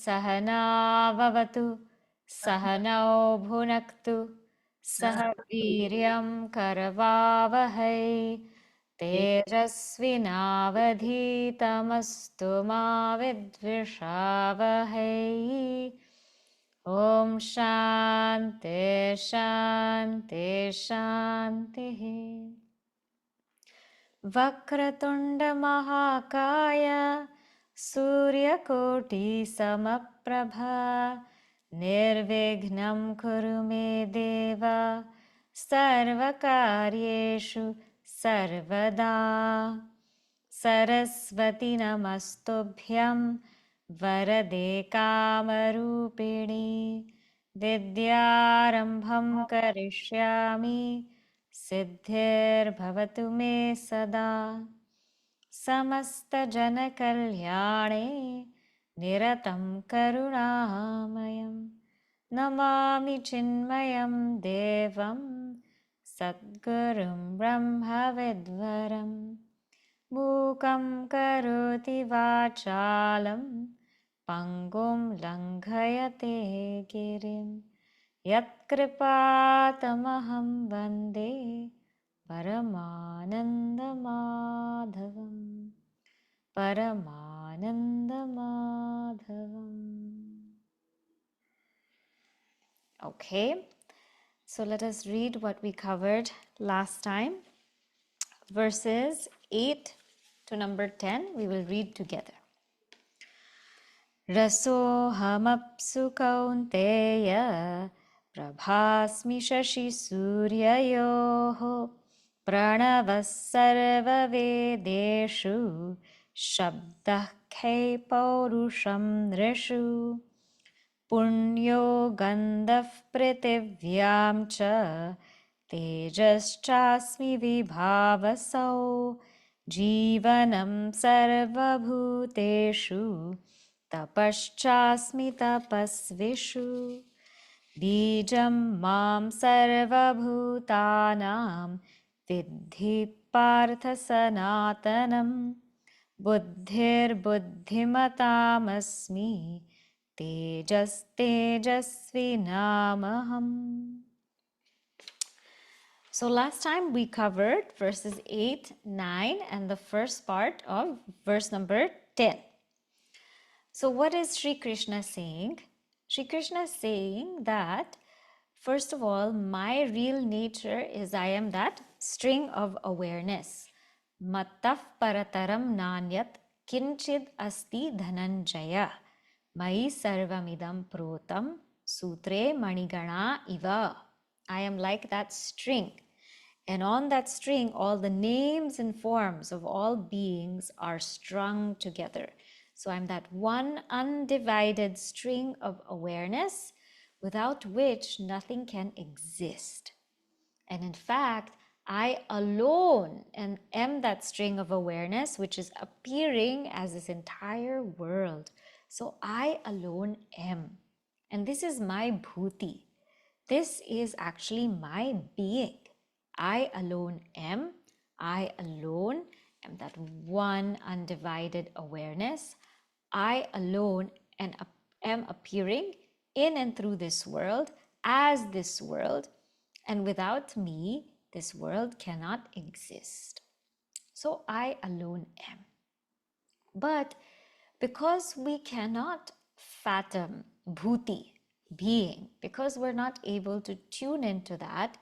सहनाववतु सहनौ भुनक्तु सह वीर्यं करवावहै तेजस्विनावधीतमस्तु मा विद्विषावहै ॐ शान्ति शान्ति शान्तिः वक्रतुण्डमहाकाय सूर्यकोटिसमप्रभा निर्विघ्नं कुरु मे देव सर्वकार्येषु सर्वदा सरस्वती नमस्तुभ्यं वरदे कामरूपिणी विद्यारम्भं करिष्यामि सिद्धिर्भवतु मे सदा समस्तजनकल्याणे निरतं करुणामयं नमामि चिन्मयं देवं सद्गुरुं ब्रह्मविद्वरं मूकं करोति वाचालं पङ्गुं लङ्घयते गिरिं यत्कृपातमहं वन्दे परमानन्दमाधवम् परमानन्दमाधवम्. Okay, so let us read what we covered last time. Verses 8 to number 10, we will read together. Rasohamapsu kaunteya prabhasmi shashi suryayoho pranavah sarva vedeshu shabdah khe paurusham nrishu punyo gandhaf pritivyam cha tejaschasmi vibhavasau jivanam sarvabhuteshu tapaschasmi tapasvishu bijam mam sarvabhutanam vidhi partha sanatanam buddhir buddhimatamasmi tejas tejasvinamaham. So last time we covered verses 8, 9 and the first part of verse number 10. So what is Shri Krishna saying? Shri Krishna is saying that first of all, my real nature is I am that string of awareness. Mattaf parataram nanyat kinchid asti dhananjaya mai sarvamidam protam sutre manigana iva. I am like that string. And on that string, all the names and forms of all beings are strung together. So I'm that one undivided string of awareness without which nothing can exist. And in fact, I alone am that string of awareness which is appearing as this entire world. So I alone am. And this is my bhuti. This is actually my being. I alone am. I alone am that one undivided awareness. I alone am appearing in and through this world as this world. And without me, this world cannot exist. So I alone am. But because we cannot fathom bhuti, being, because we're not able to tune into that,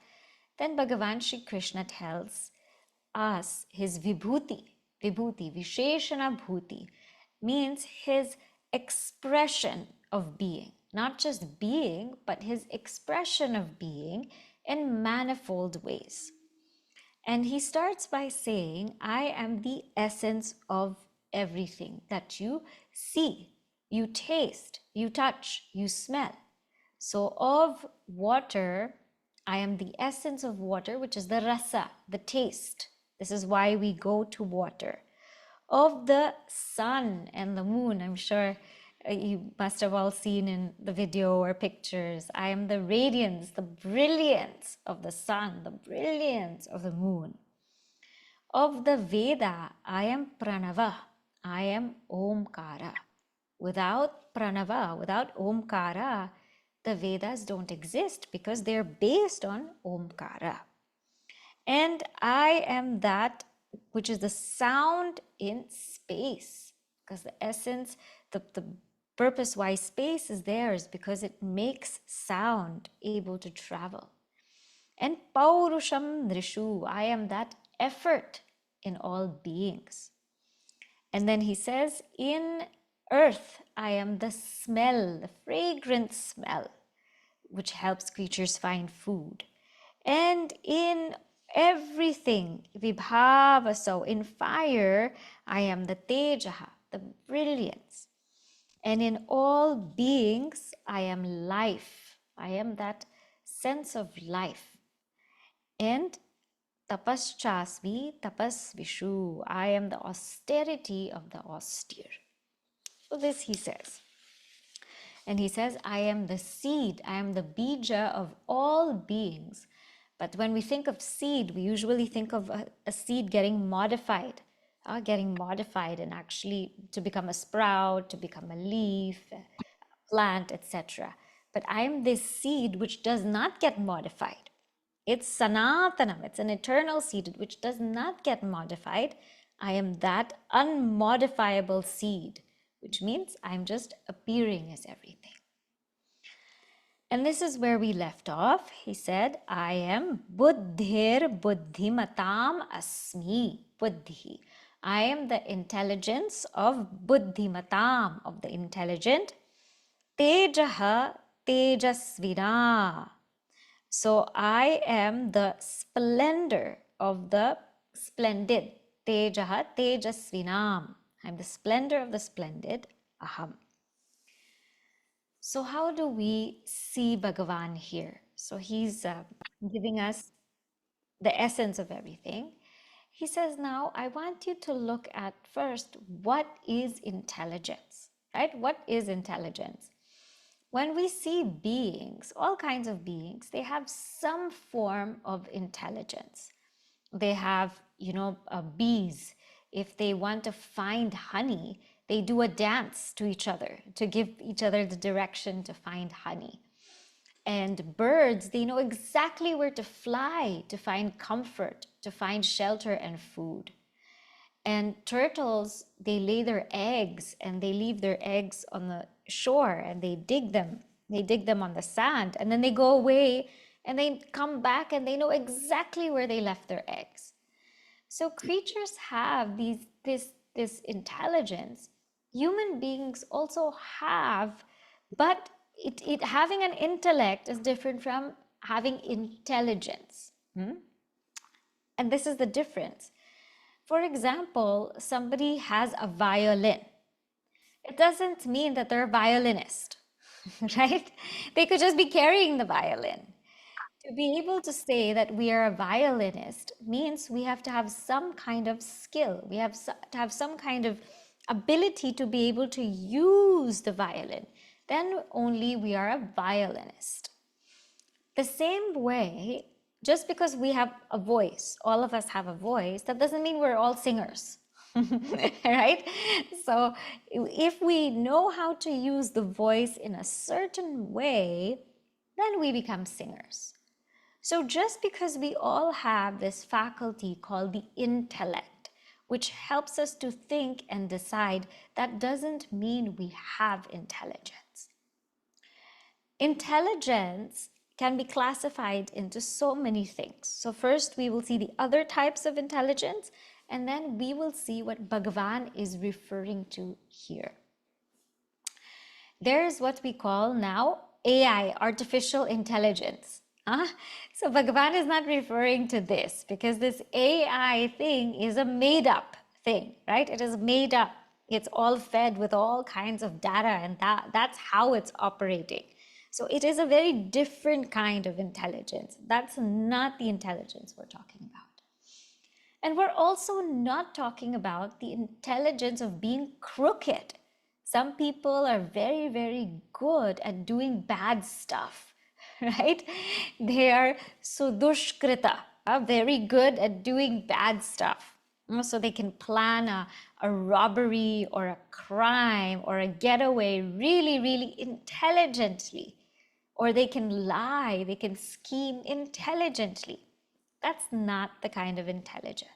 then Bhagavan Shri Krishna tells us his vibhuti, Visheshana bhuti, means his expression of being, not just being, but his expression of being in manifold ways. And he starts by saying, I am the essence of everything that you see, you taste, you touch, you smell. So of water, I am the essence of water, which is the rasa, the taste. This is why we go to water. Of the sun and the moon, I'm sure you must have all seen in the video or pictures. I am the radiance, the brilliance of the sun, the brilliance of the moon. Of the Veda, I am Pranava, I am Omkara. Without pranava, without omkara, the Vedas don't exist because they're based on omkara. And I am that which is the sound in space, because the essence, the purpose why space is there is because it makes sound able to travel. And paurusham nrishu, I am that effort in all beings. And then he says, in earth, I am the smell, the fragrant smell, which helps creatures find food. And in everything, vibhava, so in fire, I am the tejaha, the brilliance. And in all beings, I am life. I am that sense of life. And tapaschasmi tapasvishu, I am the austerity of the austere. So this he says. And he says, I am the seed, I am the bija of all beings. But when we think of seed, we usually think of a seed getting modified and actually to become a sprout, to become a leaf, a plant, etc. But I am this seed which does not get modified. It's sanatanam, it's an eternal seed which does not get modified. I am that unmodifiable seed, which means I'm just appearing as everything. And this is where we left off. He said, I am buddhir buddhimatam asmi, buddhi. I am the intelligence of buddhimatam, of the intelligent. Tejaha tejasvina. So I am the splendor of the splendid. Tejaha tejasvinam. I'm the splendor of the splendid. Aham. So how do we see Bhagavan here? So he's giving us the essence of everything. He says, now I want you to look at first, what is intelligence, right? What is intelligence? When we see beings, all kinds of beings, they have some form of intelligence. They have, bees. If they want to find honey, they do a dance to each other to give each other the direction to find honey. And birds, they know exactly where to fly to find comfort, to find shelter and food. And turtles, they lay their eggs and they leave their eggs on the shore and they dig them. They dig them on the sand and then they go away and they come back and they know exactly where they left their eggs. So creatures have this intelligence. Human beings also have, but having an intellect is different from having intelligence. And this is the difference. For example, somebody has a violin. It doesn't mean that they're a violinist, right? They could just be carrying the violin. To be able to say that we are a violinist means we have to have some kind of skill. We have to have some kind of ability to be able to use the violin. Then only we are a violinist. The same way, just because we have a voice, all of us have a voice, that doesn't mean we're all singers, right? So if we know how to use the voice in a certain way, then we become singers. So just because we all have this faculty called the intellect, which helps us to think and decide, that doesn't mean we have intelligence. Intelligence can be classified into so many things. So first we will see the other types of intelligence, and then we will see what Bhagavan is referring to here. There is what we call now AI, artificial intelligence. So Bhagavan is not referring to this because this AI thing is a made up thing, right? It is made up. It's all fed with all kinds of data and that's how it's operating. So it is a very different kind of intelligence. That's not the intelligence we're talking about. And we're also not talking about the intelligence of being crooked. Some people are very, very good at doing bad stuff. Right? They are sudushkrita, very good at doing bad stuff. So they can plan a robbery or a crime or a getaway really, really intelligently. Or they can lie, they can scheme intelligently. That's not the kind of intelligence.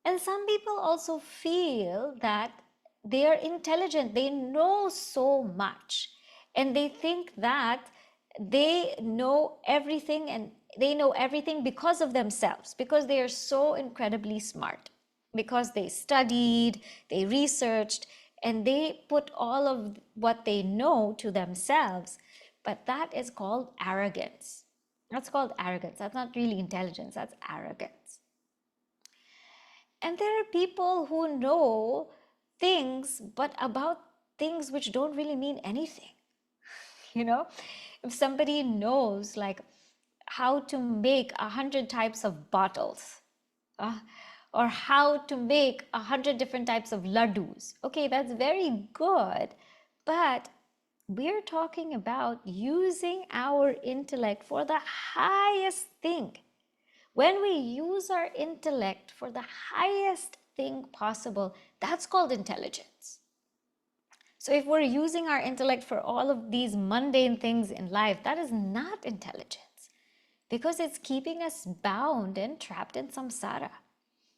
And some people also feel that they are intelligent, they know so much, and they think that they know everything, and they know everything because of themselves, because they are so incredibly smart, because they studied, they researched, and they put all of what they know to themselves. But that is called arrogance. That's called arrogance. That's not really intelligence, that's arrogance. And there are people who know things, but about things which don't really mean anything. You know, if somebody knows like how to make 100 types of bottles, uh, or how to make 100 different types of laddus, okay, that's very good, but we're talking about using our intellect for the highest thing. When we use our intellect for the highest thing possible, that's called intelligence. So if we're using our intellect for all of these mundane things in life, that is not intelligence, because it's keeping us bound and trapped in samsara.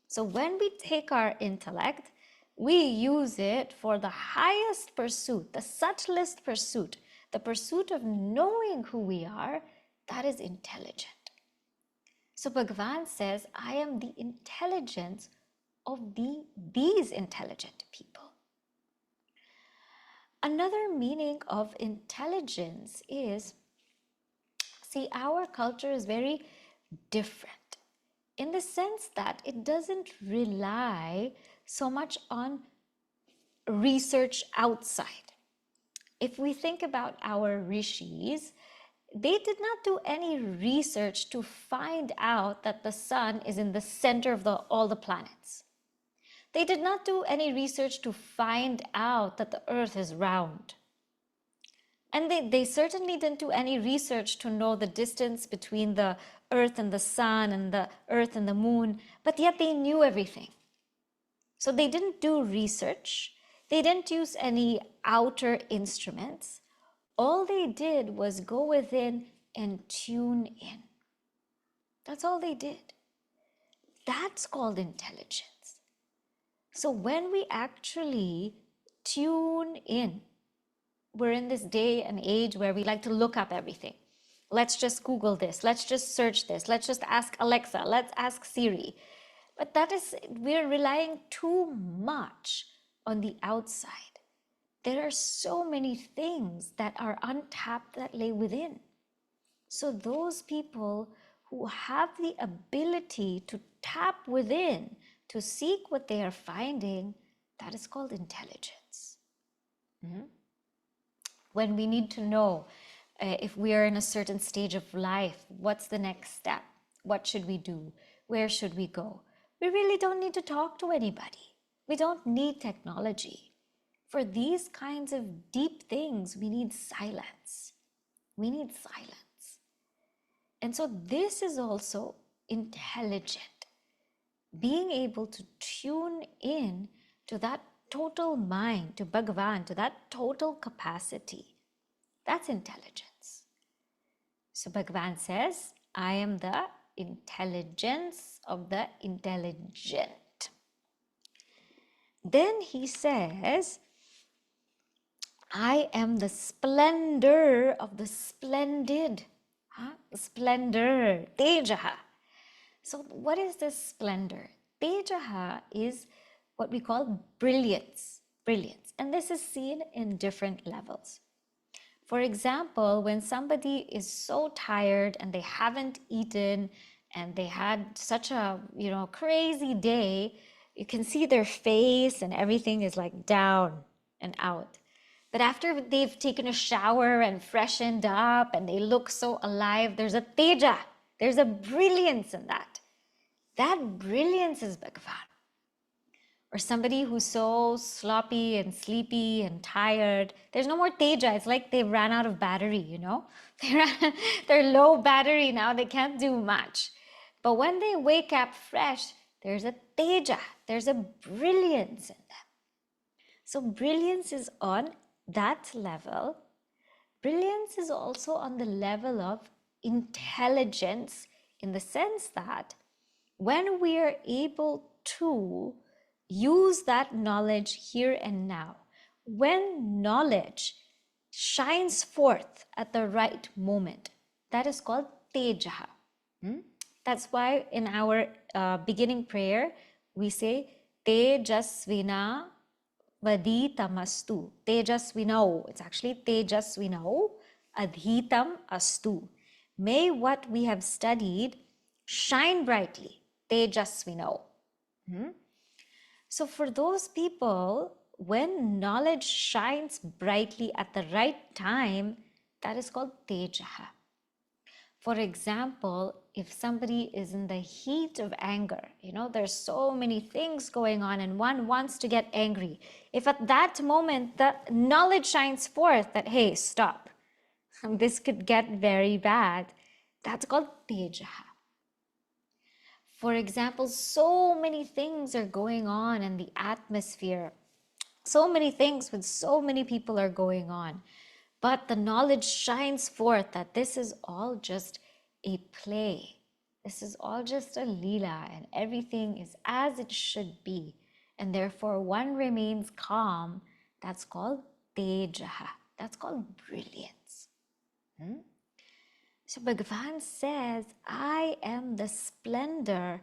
So when we take our intellect, we use it for the highest pursuit, the subtlest pursuit, the pursuit of knowing who we are, that is intelligent. So Bhagwan says, I am the intelligence of these intelligent people. Another meaning of intelligence is, see, our culture is very different in the sense that it doesn't rely so much on research outside. If we think about our rishis, they did not do any research to find out that the sun is in the center of all the planets. They did not do any research to find out that the earth is round. And they certainly didn't do any research to know the distance between the earth and the sun and the earth and the moon, but yet they knew everything. So they didn't do research. They didn't use any outer instruments. All they did was go within and tune in. That's all they did. That's called intelligence. So when we actually tune in, we're in this day and age where we like to look up everything. Let's just Google this. Let's just search this. Let's just ask Alexa. Let's ask Siri. But we're relying too much on the outside. There are so many things that are untapped that lay within. So those people who have the ability to tap within, to seek what they are finding, that is called intelligence. When we need to know if we are in a certain stage of life, what's the next step? What should we do? Where should we go? We really don't need to talk to anybody. We don't need technology. For these kinds of deep things, we need silence. We need silence. And so this is also intelligent. Being able to tune in to that total mind, to Bhagwan, to that total capacity. That's intelligence. So Bhagwan says, I am the intelligence of the intelligent. Then he says, I am the splendor of the splendid. Splendor, tejaha. So what is this splendor? Tejaha is what we call brilliance. Brilliance. And this is seen in different levels. For example, when somebody is so tired and they haven't eaten and they had such a crazy day, you can see their face and everything is like down and out. But after they've taken a shower and freshened up and they look so alive, there's a teja, there's a brilliance in that. That brilliance is Bhagwan. Or somebody who's so sloppy and sleepy and tired, there's no more teja. It's like they ran out of battery, They're low battery now, they can't do much. But when they wake up fresh, there's a teja, there's a brilliance in them. So brilliance is on that level. Brilliance is also on the level of intelligence, in the sense that when we are able to use that knowledge here and now, when knowledge shines forth at the right moment, that is called teja. That's why in our beginning prayer, we say tejasvina vaditamastu. Tejasvinau. It's actually tejasvinau adhitam astu. May what we have studied shine brightly. Tejasvinau. So for those people, when knowledge shines brightly at the right time, that is called tejaha. For example, if somebody is in the heat of anger, there's so many things going on and one wants to get angry. If at that moment the knowledge shines forth that, hey, stop, this could get very bad, that's called tejaha. For example, so many things are going on in the atmosphere. So many things with so many people are going on. But the knowledge shines forth that this is all just a play. This is all just a leela, and everything is as it should be. And therefore one remains calm. That's called tejaha. That's called brilliance. So Bhagwan says, I am the splendor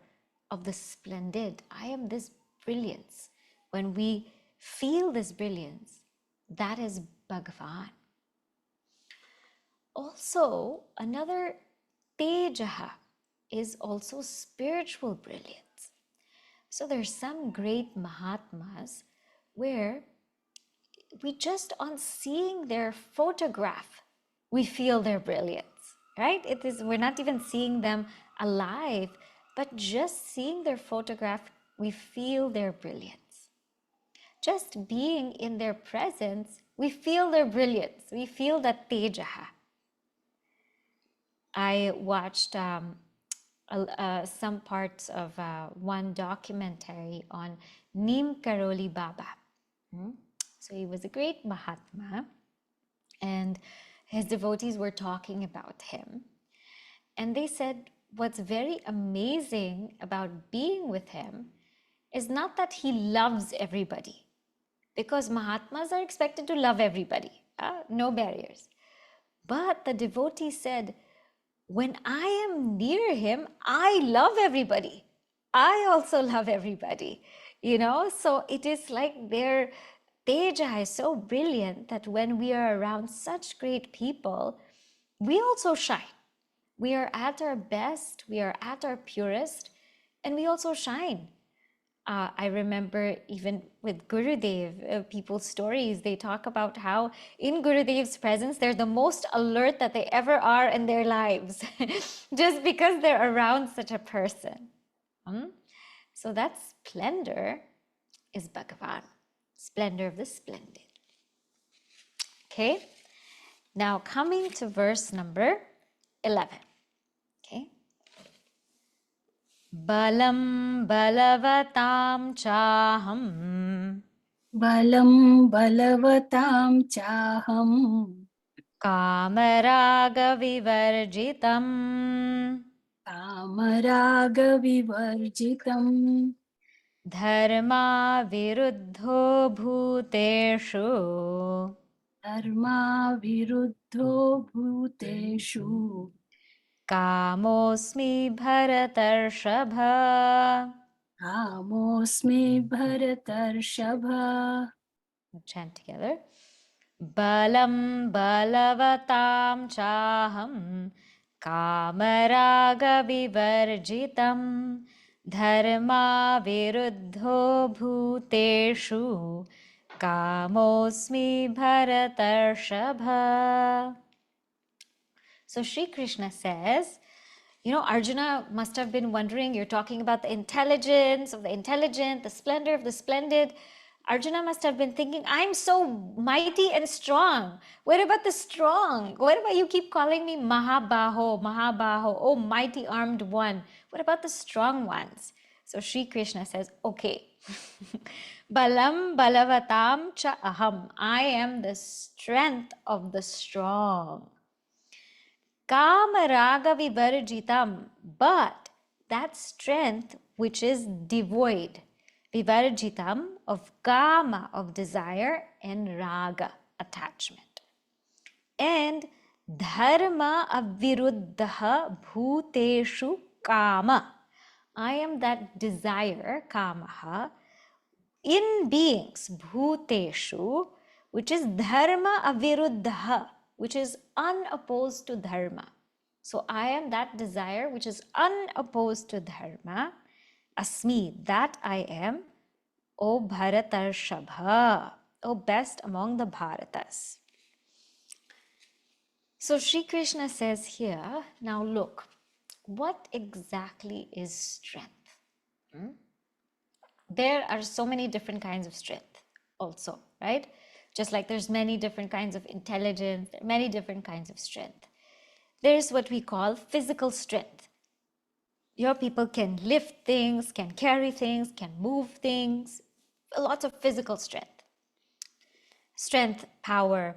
of the splendid. I am this brilliance. When we feel this brilliance, that is Bhagwan. Also, another tejaha is also spiritual brilliance. So there's some great Mahatmas where we just on seeing their photograph, we feel their brilliance, right? We're not even seeing them alive, but just seeing their photograph, we feel their brilliance. Just being in their presence, we feel their brilliance. We feel that tejaha. I watched some parts of one documentary on Neem Karoli Baba. So he was a great Mahatma, and his devotees were talking about him. And they said, what's very amazing about being with him is not that he loves everybody, because Mahatmas are expected to love everybody, no barriers. But the devotee said, when I am near him, I love everybody. I also love everybody, so it is like their teja is so brilliant that when we are around such great people, we also shine. We are at our best, we are at our purest, and we also shine. I remember even with Gurudev, people's stories, they talk about how in Gurudev's presence, they're the most alert that they ever are in their lives, just because they're around such a person. So that splendor is Bhagavan, splendor of the splendid. Okay, now coming to verse number 11. Okay. Balam balavatam chaham. Balam balavatam chaham. Kamaraga vivarjitam. Kamaraga vivarjitam. Dharma viruddho bhuteshu. Dharma viruddho bhuteshu. Kamosmi bharatarshava. Kamosmi bharatarshava. Chant together. Balam balavatam chaham. Kamaraga vivarjitam. Dharma viruddho bhuteshu. Kamosmi bharatarshava. So Shri Krishna says, Arjuna must have been wondering, you're talking about the intelligence of the intelligent, the splendor of the splendid. Arjuna must have been thinking, I'm so mighty and strong. What about the strong? What about you keep calling me Mahabaho, Mahabaho, oh mighty armed one? What about the strong ones? So Shri Krishna says, okay, balam balavatam cha aham. I am the strength of the strong. Kama raga vivarjitam. But that strength which is devoid, vivarjitam, of kama, of desire, and raga, attachment. And dharma aviruddha bhuteshu kama. I am that desire, kamaha, in beings, bhuteshu, which is dharma aviruddha, which is unopposed to dharma. So I am that desire which is unopposed to dharma. Asmi, that I am, O Bharatarshabha, O best among the Bharatas. So Shri Krishna says here, now look, what exactly is strength? There are so many different kinds of strength also, right? Just like there's many different kinds of intelligence, there are many different kinds of strength. There's what we call physical strength. Your people can lift things, can carry things, can move things, lots of physical strength. Strength, power.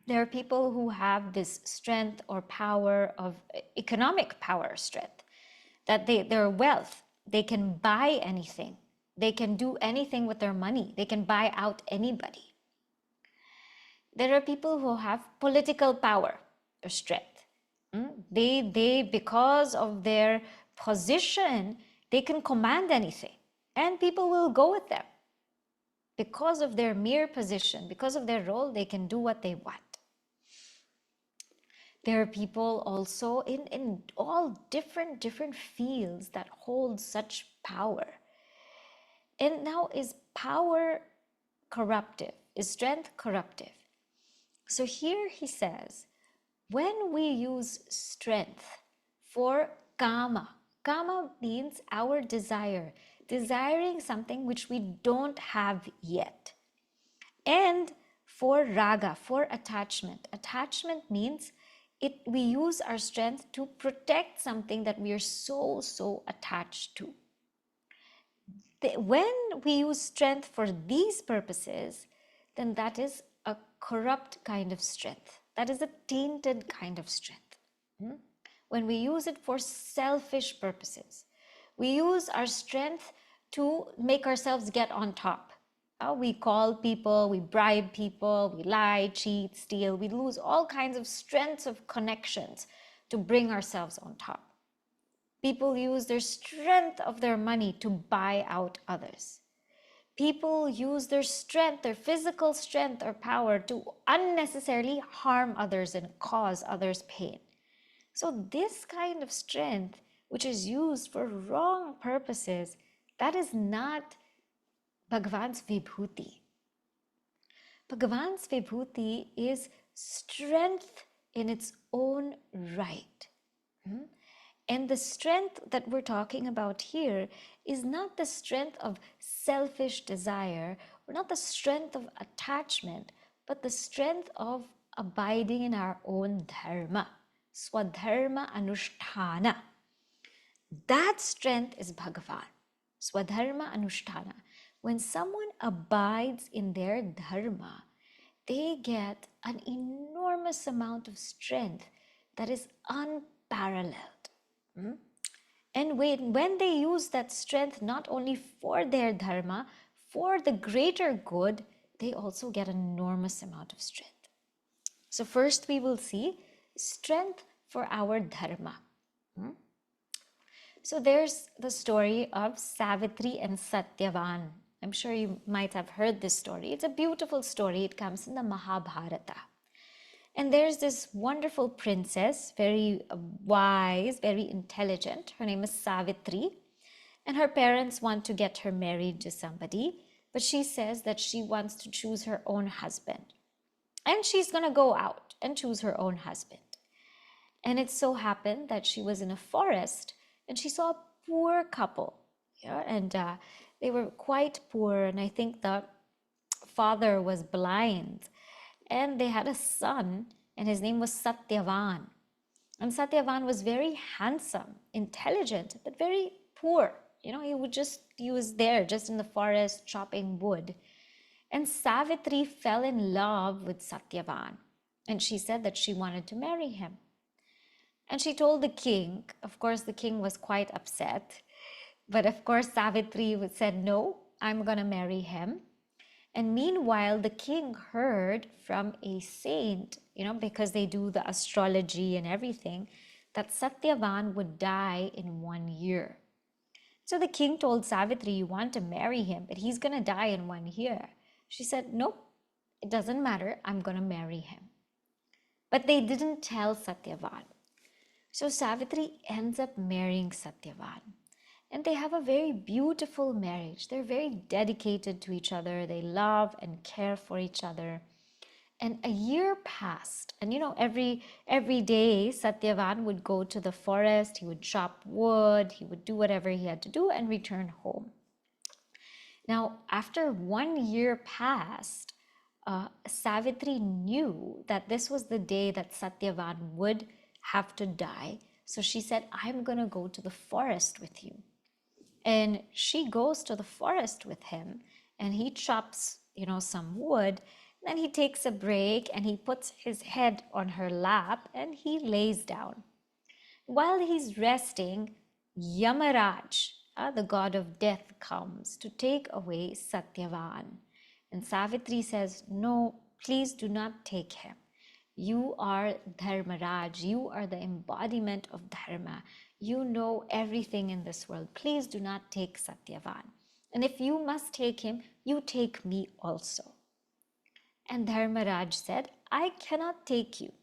There are people who have this strength or power of economic power, strength, that their wealth, they can buy anything. They can do anything with their money. They can buy out anybody. There are people who have political power or strength. They, because of their position, they can command anything and people will go with them. Because of their mere position, because of their role, they can do what they want. There are people also in all different fields that hold such power. And now, is power corruptive? Is strength corruptive? So here he says, when we use strength for kama, kama means our desire, desiring something which we don't have yet. And for raga, for attachment. Attachment means we use our strength to protect something that we are so attached to. When we use strength for these purposes, then that is a corrupt kind of strength. That is a tainted kind of strength. When we use it for selfish purposes, we use our strength to make ourselves get on top. We call people, we bribe people, we lie, cheat, steal. We lose all kinds of strengths of connections to bring ourselves on top. People use their strength of their money to buy out others. People use their strength, their physical strength or power to unnecessarily harm others and cause others pain. So this kind of strength, which is used for wrong purposes, that is not Bhagwan's vibhuti. Bhagwan's vibhuti is strength in its own right. And the strength that we're talking about here is not the strength of selfish desire, or not the strength of attachment, but the strength of abiding in our own dharma, swadharma anusthana. That strength is Bhagavan, swadharma anusthana. When someone abides in their dharma, they get an enormous amount of strength that is unparalleled. And when they use that strength not only for their dharma, for the greater good, they also get an enormous amount of strength. So first we will see strength for our dharma. So there's the story of Savitri and Satyavan. I'm sure you might have heard this story. It's a beautiful story. It comes in the Mahabharata. And there's this wonderful princess, very wise, very intelligent. Her name is Savitri. And her parents want to get her married to somebody. But she says that she wants to choose her own husband. And she's going to go out and choose her own husband. And it so happened that she was in a forest and she saw a poor couple. And they were quite poor. And I think the father was blind. And they had a son, and his name was Satyavan. And Satyavan was very handsome, intelligent, but very poor. he was there just in the forest chopping wood. And Savitri fell in love with Satyavan. And she said that she wanted to marry him. And she told the king. Of course, the king was quite upset. But of course, Savitri said, no, I'm going to marry him. And meanwhile, the king heard from a saint, because they do the astrology and everything, that Satyavan would die in 1 year. So the king told Savitri, you want to marry him, but he's going to die in 1 year. She said, nope, it doesn't matter. I'm going to marry him. But they didn't tell Satyavan. So Savitri ends up marrying Satyavan. And they have a very beautiful marriage. They're very dedicated to each other. They love and care for each other. And a year passed. And every day Satyavan would go to the forest, he would chop wood, he would do whatever he had to do and return home. Now, after 1 year passed, Savitri knew that this was the day that Satyavan would have to die. So she said, I'm going to go to the forest with you. And she goes to the forest with him and he chops, some wood. Then he takes a break and he puts his head on her lap and he lays down. While he's resting, Yamaraj, the god of death, comes to take away Satyavan. And Savitri says, no, please do not take him. You are Dharmaraj. You are the embodiment of Dharma. You know everything in this world. Please do not take Satyavan. And if you must take him, you take me also. And Dharmaraj said, I cannot take you.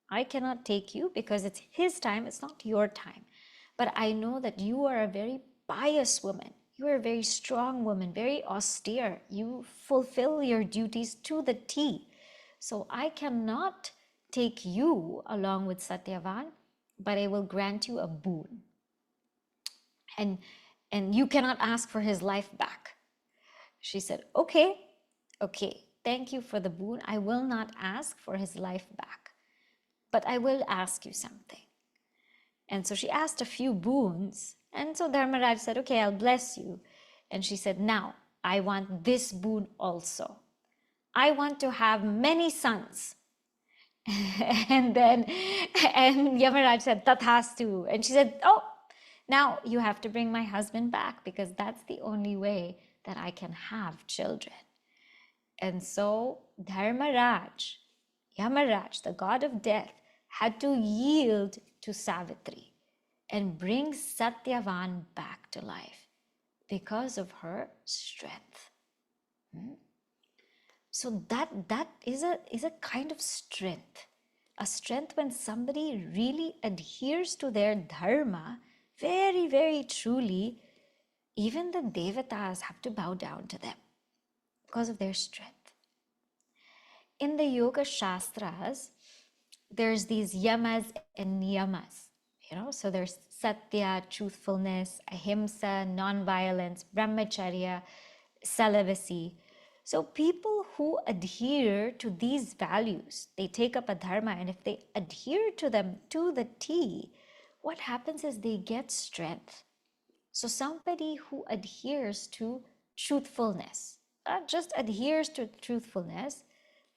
I cannot take you because it's his time, it's not your time. But I know that you are a very pious woman. You are a very strong woman, very austere. You fulfill your duties to the T. So I cannot take you along with Satyavan, but I will grant you a boon. And you cannot ask for his life back. She said, okay, thank you for the boon. I will not ask for his life back, but I will ask you something. And so she asked a few boons. And so Dharmaraj said, okay, I'll bless you. And she said, now I want this boon also. I want to have many sons. and Yamaraj said, Tathastu. And she said, oh, now you have to bring my husband back because that's the only way that I can have children. And so Dharmaraj, Yamaraj, the god of death, had to yield to Savitri and bring Satyavan back to life because of her strength. So that is a kind of strength. A strength when somebody really adheres to their dharma very, very truly, even the devatas have to bow down to them because of their strength. In the Yoga Shastras, there's these yamas and niyamas, so there's satya, truthfulness, ahimsa, non-violence, brahmacharya, celibacy. So people who adhere to these values, they take up a dharma, and if they adhere to them to the T, what happens is they get strength. So somebody who adheres to truthfulness, just adheres to truthfulness,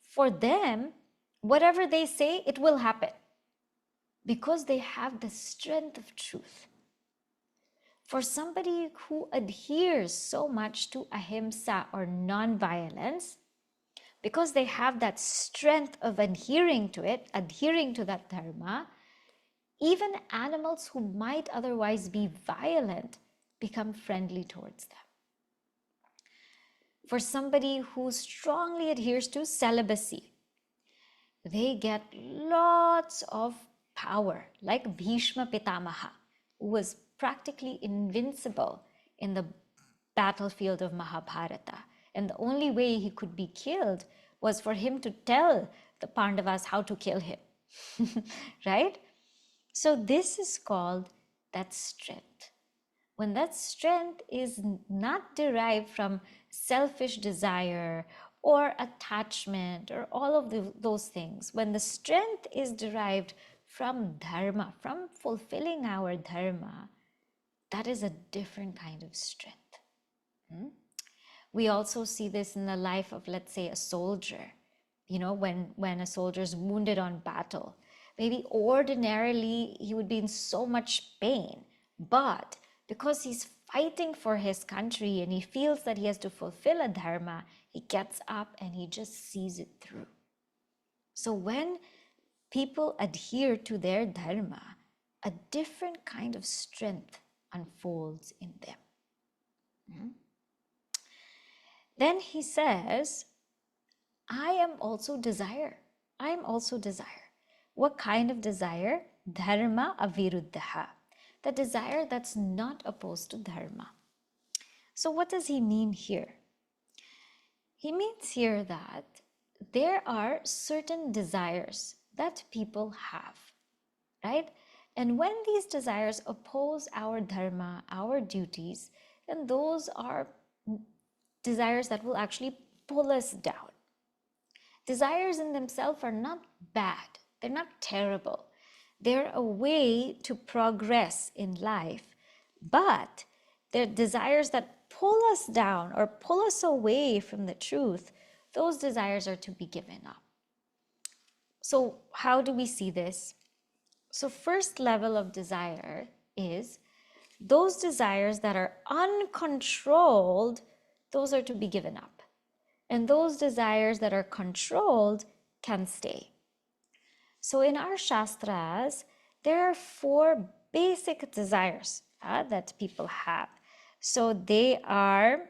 for them, whatever they say, it will happen because they have the strength of truth. For somebody who adheres so much to ahimsa or non-violence, because they have that strength of adhering to it, adhering to that dharma, even animals who might otherwise be violent become friendly towards them. For somebody who strongly adheres to celibacy, they get lots of power, like Bhishma Pitamaha, who was practically invincible in the battlefield of Mahabharata. And the only way he could be killed was for him to tell the Pandavas how to kill him, right? So this is called that strength. When that strength is not derived from selfish desire or attachment or all of those things, when the strength is derived from dharma, from fulfilling our dharma, that is a different kind of strength. We also see this in the life of, let's say, a soldier. You know, when a soldier is wounded on battle, maybe ordinarily he would be in so much pain, but because he's fighting for his country and he feels that he has to fulfill a dharma, he gets up and he just sees it through. So when people adhere to their dharma, a different kind of strength unfolds in them. Then he says, I am also desire. I am also desire. What kind of desire? Dharma aviruddha. The desire that's not opposed to dharma. So what does he mean here? He means here that there are certain desires that people have, right? And when these desires oppose our dharma, our duties, then those are desires that will actually pull us down. Desires in themselves are not bad. They're not terrible. They're a way to progress in life, but they're desires that pull us down or pull us away from the truth. Those desires are to be given up. So how do we see this? So first level of desire is those desires that are uncontrolled, those are to be given up. And those desires that are controlled can stay. So in our Shastras, there are 4 basic desires that people have. So they are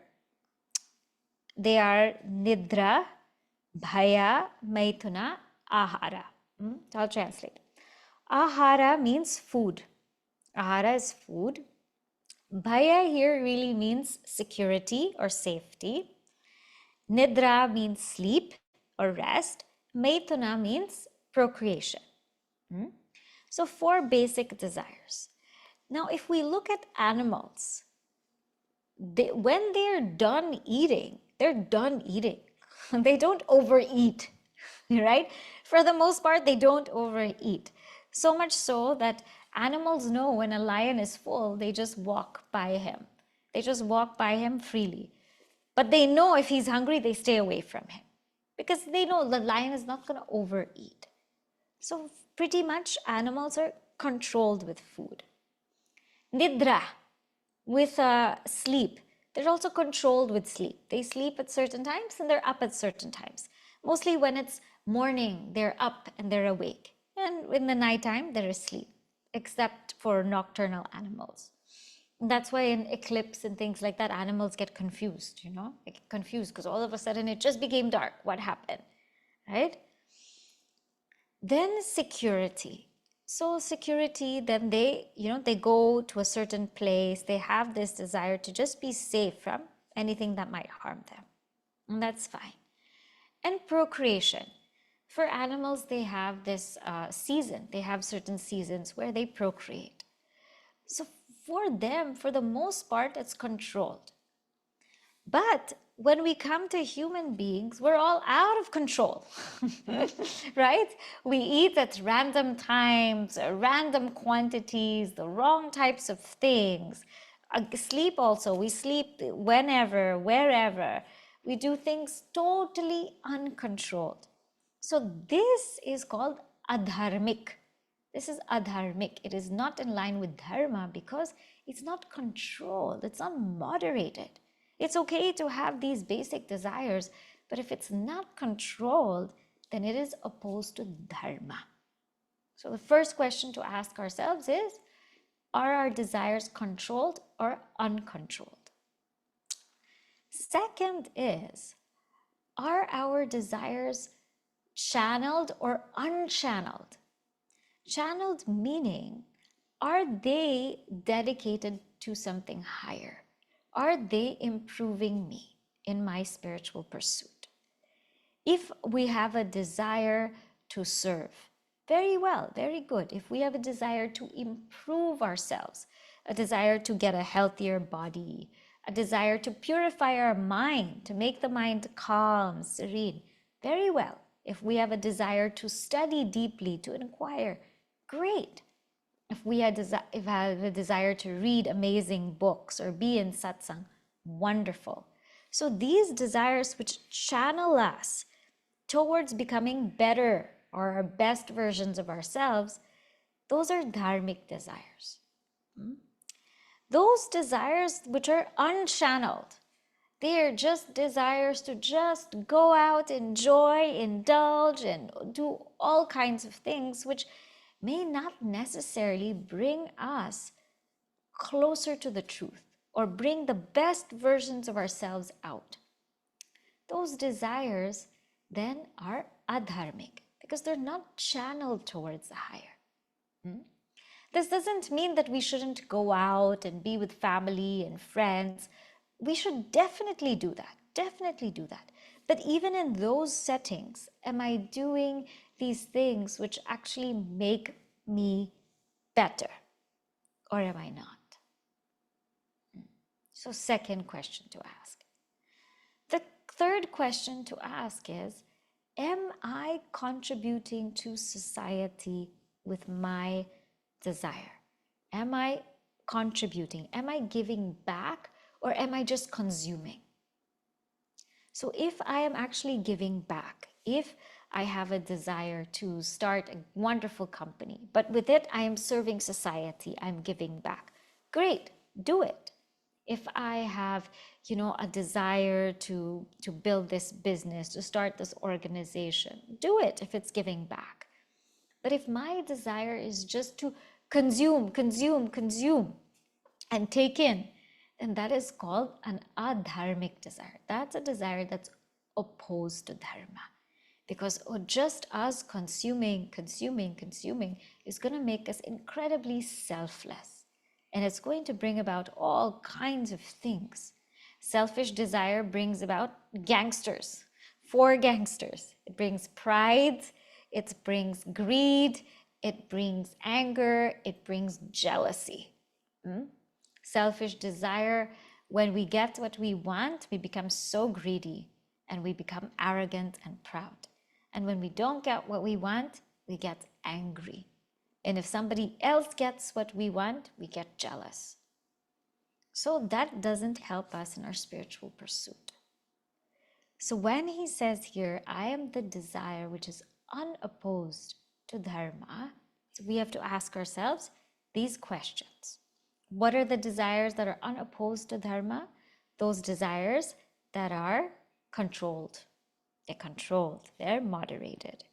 Nidra, Bhaya, Maithuna, Ahara. So I'll translate. Ahara means food. Ahara is food. Bhaya here really means security or safety. Nidra means sleep or rest. Maithuna means procreation. So 4 basic desires. Now, if we look at animals, when they're done eating, they're done eating. They don't overeat, right? For the most part, they don't overeat. So much so that animals know when a lion is full, they just walk by him. They just walk by him freely. But they know if he's hungry, they stay away from him because they know the lion is not going to overeat. So pretty much animals are controlled with food. Nidra, with sleep, they're also controlled with sleep. They sleep at certain times and they're up at certain times. Mostly when it's morning, they're up and they're awake. And in the nighttime, they're asleep, except for nocturnal animals. And that's why in eclipse and things like that, animals get confused, you know? They get confused because all of a sudden it just became dark. What happened, right? Then security. So security, then they go to a certain place. They have this desire to just be safe from anything that might harm them. And that's fine. And procreation. For animals, they have this season. They have certain seasons where they procreate. So for them, for the most part, it's controlled. But when we come to human beings, we're all out of control, right? We eat at random times, random quantities, the wrong types of things. Sleep also, we sleep whenever, wherever. We do things totally uncontrolled. So this is called adharmic. This is adharmic. It is not in line with dharma because it's not controlled, it's not moderated. It's okay to have these basic desires, but if it's not controlled, then it is opposed to dharma. So the first question to ask ourselves is, are our desires controlled or uncontrolled? Second is, are our desires channeled or unchanneled? Channeled meaning, are they dedicated to something higher? Are they improving me in my spiritual pursuit? If we have a desire to serve, very well, very good. If we have a desire to improve ourselves, a desire to get a healthier body, a desire to purify our mind, to make the mind calm, serene, very well. If we have a desire to study deeply, to inquire, great. If we had if I have a desire to read amazing books or be in satsang, wonderful. So these desires which channel us towards becoming better or our best versions of ourselves, those are dharmic desires. Those desires which are unchanneled, they are just desires to just go out, enjoy, indulge, and do all kinds of things which may not necessarily bring us closer to the truth or bring the best versions of ourselves out. Those desires then are adharmic because they're not channeled towards the higher. This doesn't mean that we shouldn't go out and be with family and friends. We should definitely do that. Definitely do that. But even in those settings, am I doing these things which actually make me better? Or am I not? So, second question to ask. The third question to ask is, am I contributing to society with my desire? Am I contributing? Am I giving back, or am I just consuming? So if I am actually giving back, if I have a desire to start a wonderful company, but with it I am serving society, I'm giving back, great, do it. If I have, a desire to build this business, to start this organization, do it if it's giving back. But if my desire is just to consume, consume, consume, and take in, then that is called an adharmic desire. That's a desire that's opposed to dharma. Because just us consuming, consuming, consuming is going to make us incredibly selfless. And it's going to bring about all kinds of things. Selfish desire brings about gangsters, four gangsters. It brings pride, it brings greed, it brings anger, it brings jealousy. Selfish desire, when we get what we want, we become so greedy and we become arrogant and proud. And when we don't get what we want, we get angry. And if somebody else gets what we want, we get jealous. So that doesn't help us in our spiritual pursuit. So when he says here, I am the desire which is unopposed to dharma, so we have to ask ourselves these questions. What are the desires that are unopposed to dharma? Those desires that are controlled. They're controlled, they're moderated.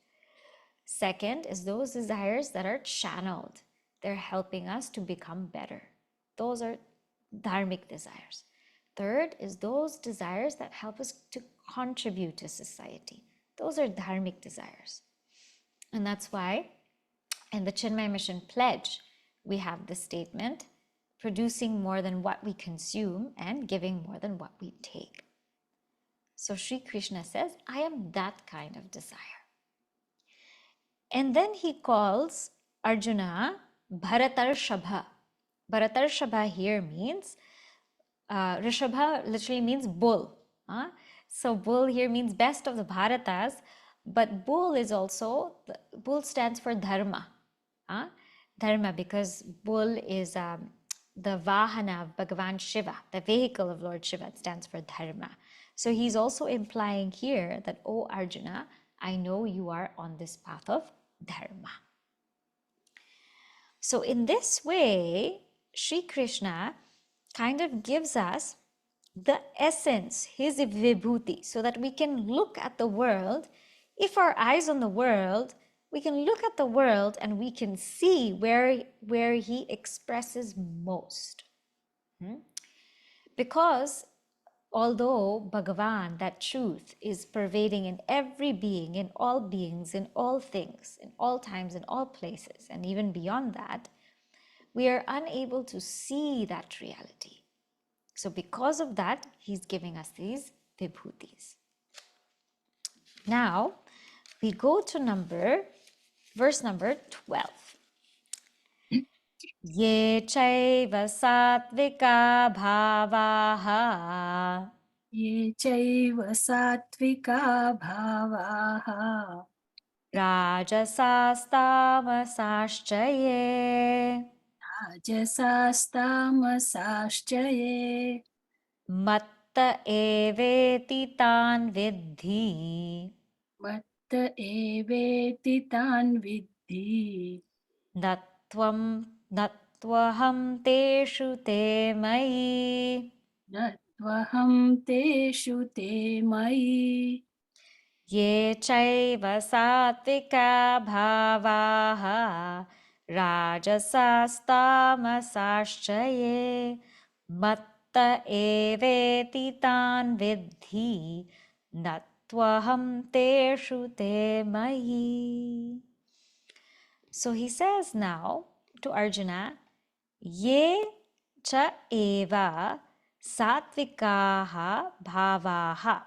Second is those desires that are channeled. They're helping us to become better. Those are dharmic desires. Third is those desires that help us to contribute to society. Those are dharmic desires. And that's why in the Chinmay Mission Pledge, we have the statement, producing more than what we consume and giving more than what we take. So Shri Krishna says, I am that kind of desire. And then he calls Arjuna Bharatarshaba. Bharatarshaba here means, Rishabha literally means bull. So bull here means best of the Bharatas, but bull is also, bull stands for dharma. Dharma, because bull is the Vahana of Bhagwan Shiva, the vehicle of Lord Shiva. It stands for dharma. So he's also implying here that, oh Arjuna, I know you are on this path of dharma. So in this way, Shri Krishna kind of gives us the essence, his vibhuti, so that we can look at the world. If our eyes on the world, we can look at the world and we can see where he expresses most. Because although Bhagavan, that truth, is pervading in every being, in all beings, in all things, in all times, in all places, and even beyond that, we are unable to see that reality. So because of that, he's giving us these vibhutis. Now, we go to verse number 12. Ye chaiva sattvika bhavaha ये चैव सात्विका भावाः राजसास्तामसाश्च ये राजसास्तामसाश्च ये मत्त एवेति तान् विद्धि मत्त एवेति तान् विद्धि न त्वं न त्वहं तेषु ते मयि न त्वहं तेषु ते मयि ये चैव सात्विका भावाः राजसास्तामसाश्च ये मत्त एवेति तान् विद्धि न त्वहं तेषु ते मयि. So he says now to Arjuna, ye cha eva satvikaha bhavaha.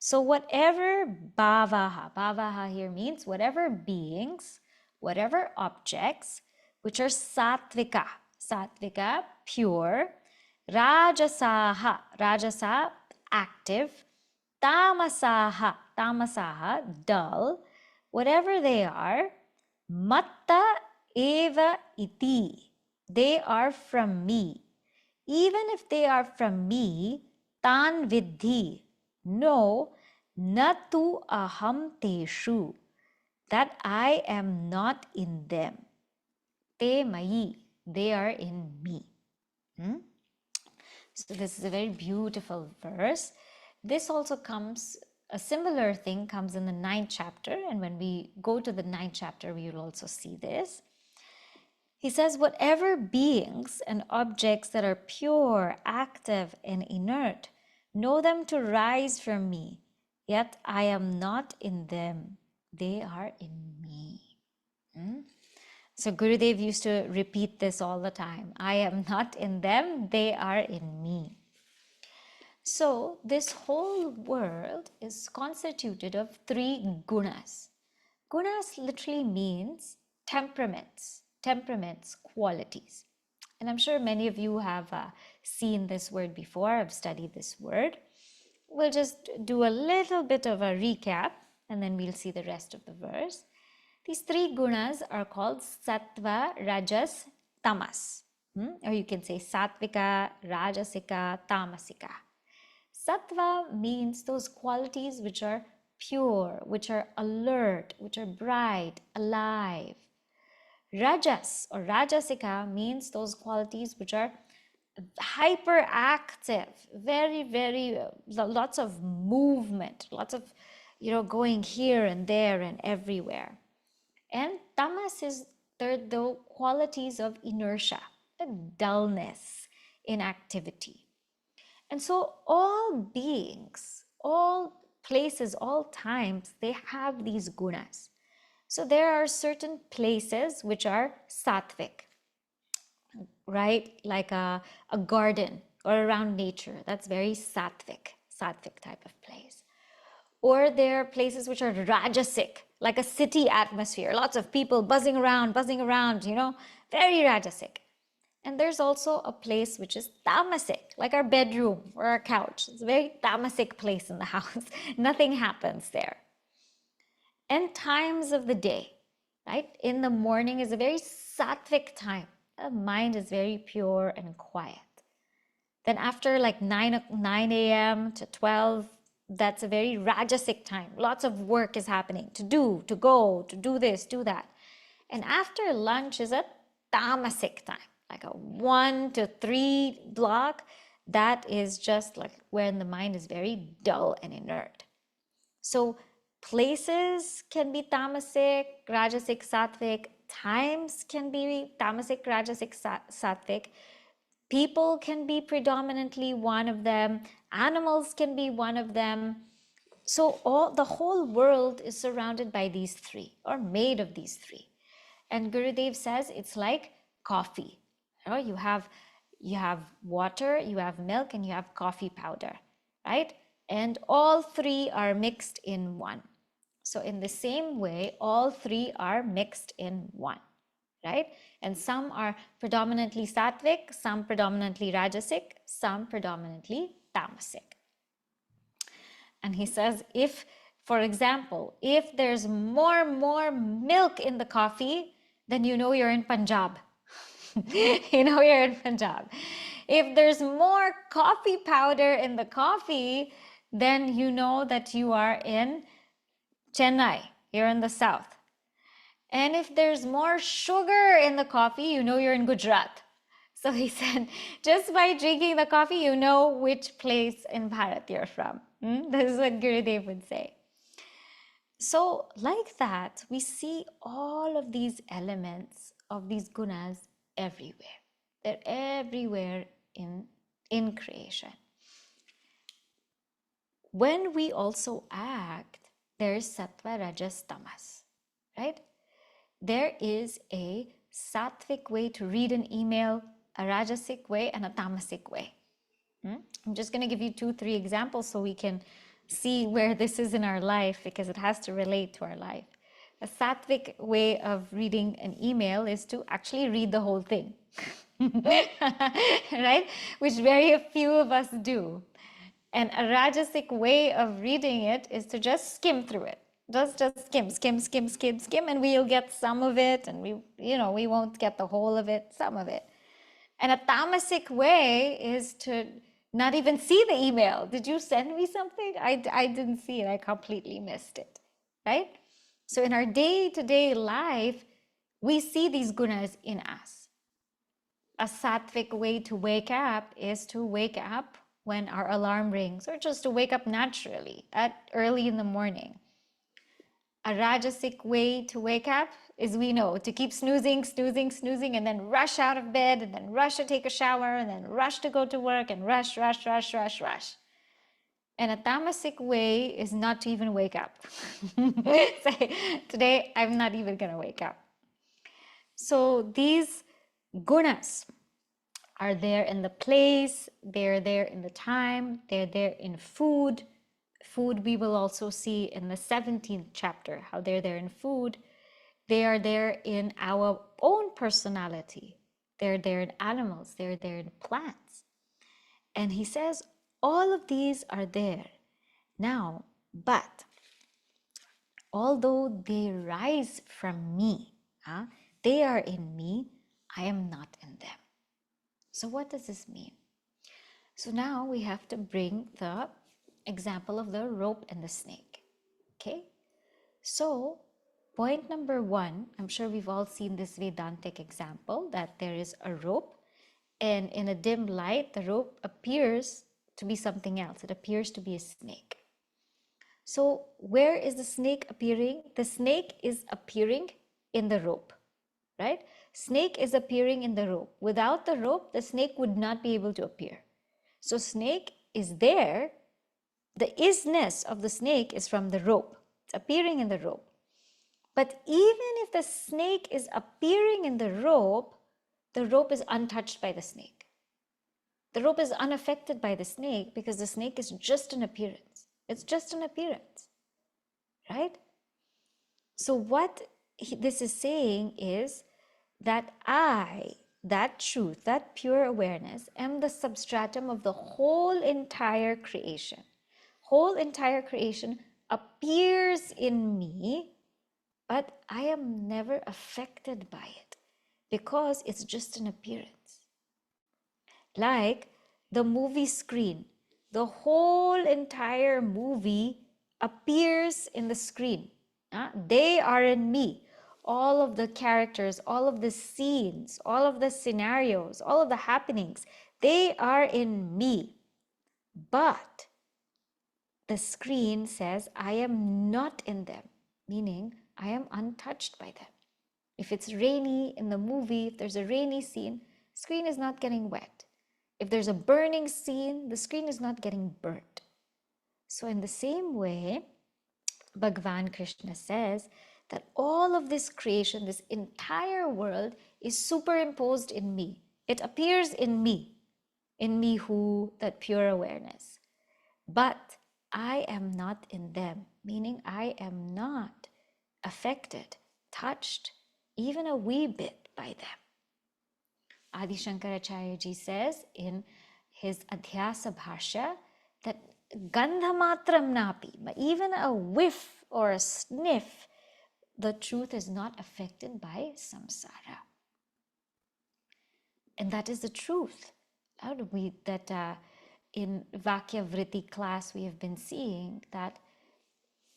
So whatever bhavaha here means whatever beings, whatever objects which are satvika, pure, rajasa, active, tamasaha, dull, whatever they are, matta eva iti, they are from me. Even if they are from me, tan vidhi, no, na tu aham teshu, that I am not in them. Te mayi, they are in me. So this is a very beautiful verse. This also comes, a similar thing comes in the 9th chapter, and when we go to the 9th chapter, we will also see this. He says, whatever beings and objects that are pure, active, and inert, know them to rise from me, yet I am not in them. They are in me. So Gurudev used to repeat this all the time. I am not in them, they are in me. So this whole world is constituted of 3 gunas. Gunas literally means temperaments, qualities. And I'm sure many of you have seen this word before, have studied this word. We'll just do a little bit of a recap and then we'll see the rest of the verse. These 3 gunas are called sattva, rajas, tamas. Or you can say sattvika, rajasika, tamasika. Sattva means those qualities which are pure, which are alert, which are bright, alive. Rajas or Rajasika means those qualities which are hyperactive, very, lots of movement, lots of, going here and there and everywhere. And Tamas is the qualities of inertia, the dullness, inactivity. And so all beings, all places, all times, they have these gunas. So there are certain places which are sattvic, right? Like a garden or around nature. That's very sattvic type of place. Or there are places which are rajasic, like a city atmosphere, lots of people buzzing around, very rajasic. And there's also a place which is tamasic, like our bedroom or our couch. It's a very tamasic place in the house. Nothing happens there. And times of the day, right? In the morning is a very sattvic time. The mind is very pure and quiet. Then after like 9 a.m. to 12, that's a very rajasic time. Lots of work is happening to do, to go, to do this, do that. And after lunch is a tamasic time, like a 1 to 3 block. That is just like when the mind is very dull and inert. So places can be tamasic, rajasic, sattvic. Times can be tamasic, rajasic, sattvic. People can be predominantly one of them. Animals can be one of them. So the whole world is surrounded by these 3 or made of these 3. And Gurudev says it's like coffee. You have water, you have milk, and you have coffee powder, right? And all 3 are mixed in one. So in the same way, all 3 are mixed in one, right? And some are predominantly sattvic, some predominantly rajasic, some predominantly tamasic. And he says, if For example, if there's more milk in the coffee, then you know you're in Punjab. You know you're in Punjab. If there's more coffee powder in the coffee, then you know that you are in Chennai. You're in the south. And if there's more sugar in the coffee, you know you're in Gujarat. So he said, just by drinking the coffee, you know which place in Bharat you're from. This is what Gurudev would say. So, like that, we see all of these elements of these gunas everywhere. They're everywhere in creation. When we also act, there is sattva, rajas, tamas, right? There is a sattvic way to read an email, a rajasic way, and a tamasic way. I'm just going to give you 2-3 examples so we can see where this is in our life, because it has to relate to our life. A sattvic way of reading an email is to actually read the whole thing, right? Which very few of us do. And a rajasic way of reading it is to just skim through it. Just skim, and we'll get some of it, and we won't get the whole of it, some of it. And a tamasic way is to not even see the email. Did you send me something? I didn't see it. I completely missed it, right? So in our day-to-day life, we see these gunas in us. A sattvic way to wake up is to wake up when our alarm rings, or just to wake up naturally early in the morning. A rajasic way to wake up is, we know, to keep snoozing, and then rush out of bed, and then rush to take a shower, and then rush to go to work, and rush. And a tamasic way is not to even wake up. Say, today I'm not even going to wake up. So these gunas are there in the place, they're there in the time, they're there in food. Food we will also see in the 17th chapter, how they're there in food. They are there in our own personality. They're there in animals, they're there in plants. And he says, all of these are there. Now, but although they rise from me, they are in me, I am not in them. So what does this mean? So now we have to bring the example of the rope and the snake. Okay? So point number 1, I'm sure we've all seen this Vedantic example, that there is a rope, and in a dim light, the rope appears to be something else. It appears to be a snake. So where is the snake appearing? The snake is appearing in the rope, right? Snake is appearing in the rope. Without the rope, the snake would not be able to appear. So snake is there. The isness of the snake is from the rope. It's appearing in the rope. But even if the snake is appearing in the rope is untouched by the snake. The rope is unaffected by the snake because the snake is just an appearance. It's just an appearance, right? So what this is saying is that I, that truth, that pure awareness, am the substratum of the whole entire creation. Whole entire creation appears in me, but I am never affected by it because it's just an appearance. Like the movie screen, the whole entire movie appears in the screen. They are in me. All of the characters, all of the scenes, all of the scenarios, all of the happenings, they are in me. But the screen says, I am not in them, meaning I am untouched by them. If it's rainy in the movie, if there's a rainy scene, screen is not getting wet. If there's a burning scene, the screen is not getting burnt. So in the same way, Bhagwan Krishna says that all of this creation, this entire world is superimposed in me. It appears in me who, that pure awareness. But I am not in them, meaning I am not affected, touched, even a wee bit by them. Adi Shankaracharya ji says in his Adhyasa Bhashya that Gandhamatram napi, but even a whiff or a sniff, the truth is not affected by samsara. And that is the truth. In Vakya Vritti class, we have been seeing that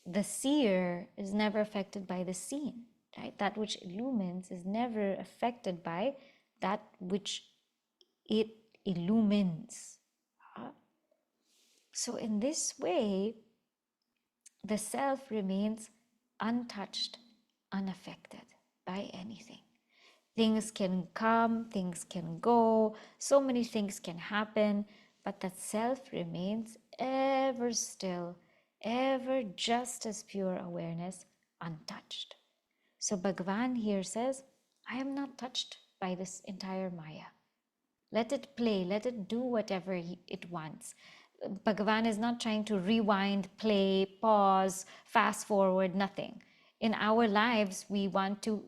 the seer is never affected by the seen, right? That which illumines is never affected by that which it illumines. So in this way, the self remains untouched, unaffected by anything. Things can come, things can go, so many things can happen, but that self remains ever still, ever just as pure awareness, untouched. So Bhagwan here says, I am not touched by this entire Maya. Let it play, let it do whatever it wants. Bhagavan is not trying to rewind, play, pause, fast forward, nothing. In our lives, we want to,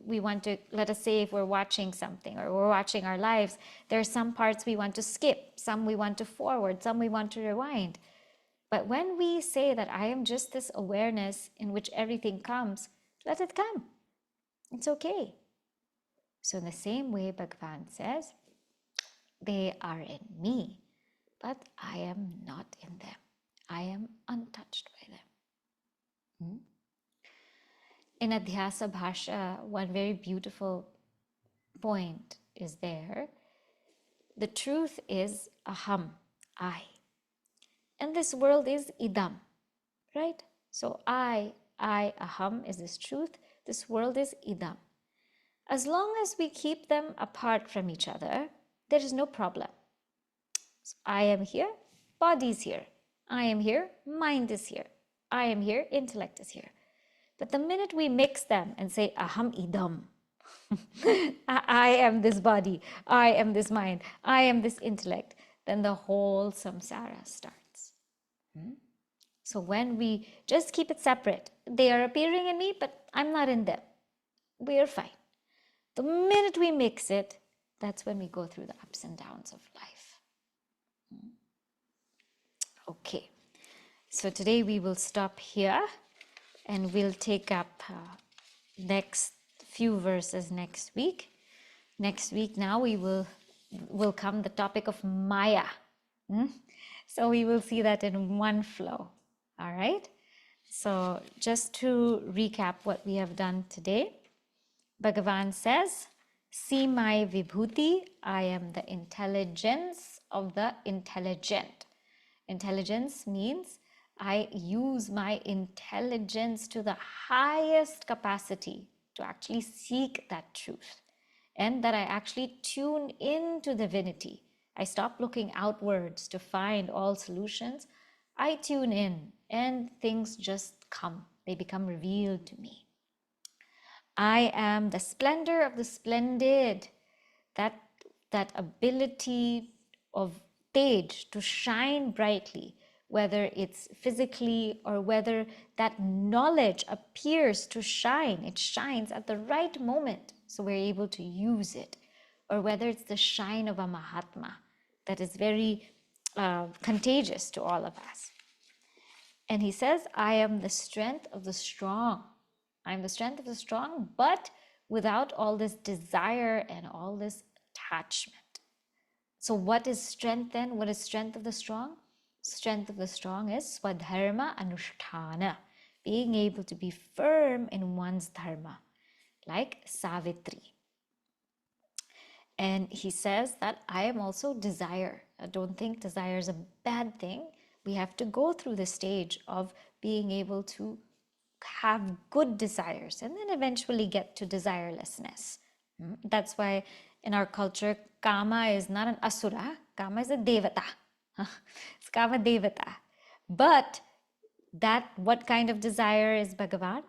let us say if we're watching something or we're watching our lives, there are some parts we want to skip, some we want to forward, some we want to rewind. But when we say that I am just this awareness in which everything comes, let it come. It's okay. So in the same way, Bhagavan says, they are in me, but I am not in them. I am untouched by them. In Adhyasa Bhasha, one very beautiful point is there. The truth is aham, I. And this world is idam, right? So I, aham is this truth. This world is idam. As long as we keep them apart from each other, there is no problem. So I am here, body is here. I am here, mind is here. I am here, intellect is here. But the minute we mix them and say, aham idam, I am this body, I am this mind, I am this intellect, then the whole samsara starts. So when we just keep it separate, they are appearing in me, but I'm not in them. We are fine. The minute we mix it, that's when we go through the ups and downs of life. Okay, so today we will stop here and we'll take up next few verses next week. Next week now will come the topic of Maya. So we will see that in one flow. All right. So just to recap what we have done today, Bhagavan says, see my vibhuti, I am the intelligence of the intelligent. Intelligence means I use my intelligence to the highest capacity to actually seek that truth, and that I actually tune into divinity. I stop looking outwards to find all solutions. I tune in and things just come. They become revealed to me. I am the splendor of the splendid. That ability of tej to shine brightly, whether it's physically or whether that knowledge appears to shine, it shines at the right moment, so we're able to use it, or whether it's the shine of a Mahatma that is very contagious to all of us. And he says, I am the strength of the strong. I'm the strength of the strong, but without all this desire and all this attachment. So what is strength then? What is strength of the strong? Strength of the strong is swadharma anushtana, being able to be firm in one's dharma, like Savitri. And he says that I am also desire. I don't think desire is a bad thing. We have to go through the stage of being able to have good desires and then eventually get to desirelessness. That's why in our culture, Kama is not an asura, Kama is a devata. It's Kama devata. But that, what kind of desire is Bhagavan?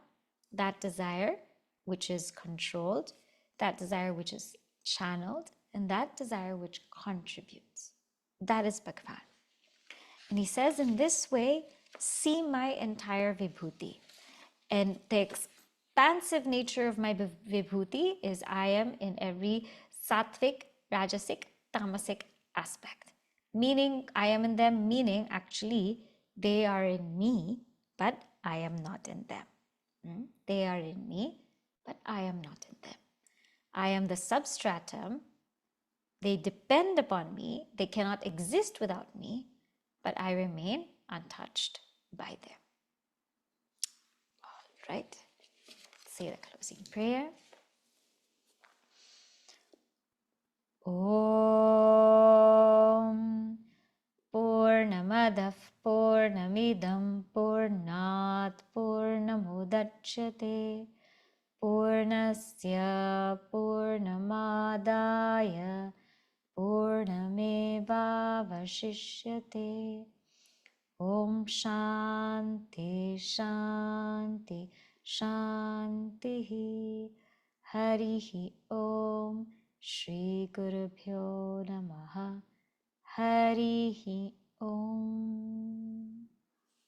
That desire which is controlled, that desire which is channeled, and that desire which contributes. That is Bhagavan. And he says, in this way, see my entire vibhuti. And the expansive nature of my vibhuti is I am in every sattvic, rajasic, tamasic aspect. Meaning, I am in them, meaning actually They are in me, but I am not in them. They are in me, but I am not in them. I am the substratum. They depend upon me. They cannot exist without me, but I remain untouched by them. All right. Say the closing prayer. Om Purnamadah Purnamidam Purnat Purnamudachyate Purnasya Purnamadaya Purnamevavashishyate. Om Shanti Shanti Shanti. Harihi Om. Shri Gurubhyo Namaha. Harihi Om.